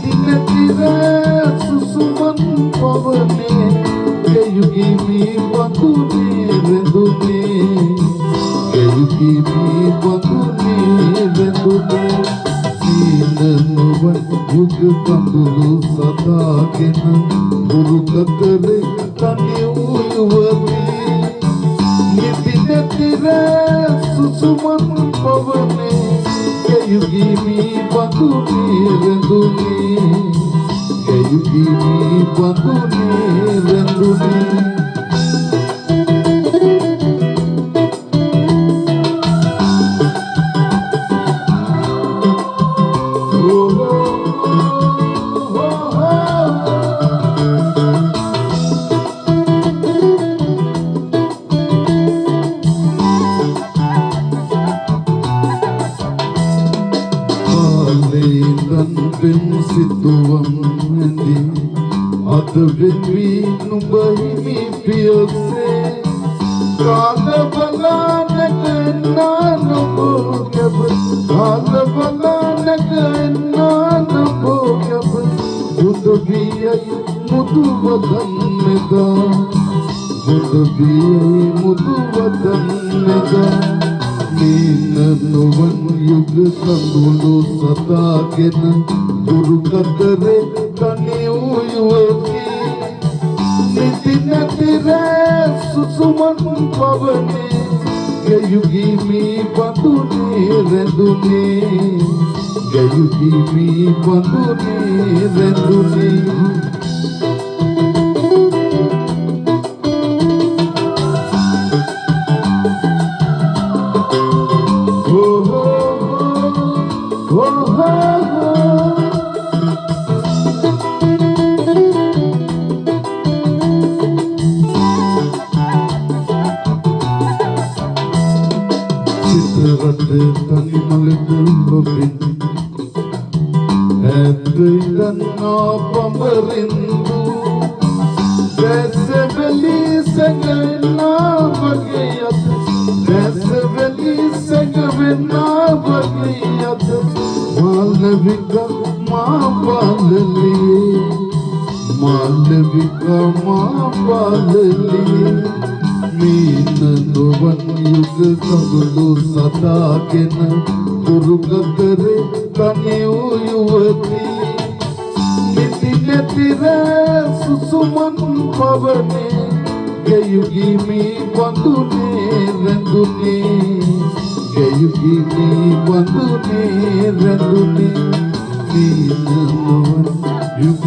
නිදිනතිර සුසුමන් පවනේ ගෙයුගිමි වඳුනේ රැඳුනේ ගෙයුගිමි වඳුනේ රැඳුනේ සීනනුවන් යුග කඳුළු සදාගෙන බුරුකතරේ තනි වූ යුවතී නිදිනතිර සුසුමන් පවනේ ගෙයුගිමි වඳුනේ රැඳුනේ ගෙයුගිමි වඳුනේ රැඳුනේ සිතුවම් ඇඳි අද වෙන්වී නුඹ හිමි පියසේ කාල බලානක එන්නා නුඹෝ කැප කාල බලානක එන්නා නුඹෝ කැප බුදු බියයි මුදු වදන් මෙදා බුදු බියයි මුදු වදන් මෙදා නීන නොවන් යුග කඳුළු සදාගෙන බුරුකතරේ තනි වූ යුවතී නිදිනතිර සුසුමන් පවනේ ගෙයුගිමි වඳුනේ රැඳුනේ ගෙයුගිමි වඳුනේ රැඳුනේ තනි මලක ලොබින් ඇදෙන්නා පඹරින්දු දැසවැලි සැඟවෙන්නා වගේ අත දැසවැලි සැඟවෙන්නා වගේ අත මාලවික මා පාලලියේ මාලවික මා පාලලියේ මීන නොවන් යුග කඳුළු සදාගෙන බුරුකතරේ තනි වූ යුවතී නිදිනතිර සුසුමන් පවනේ ගෙයුගිමි වඳුනේ රැඳුනේ ගෙයුගිමි වඳුනේ රැඳුනේ මීන නොවන් යුග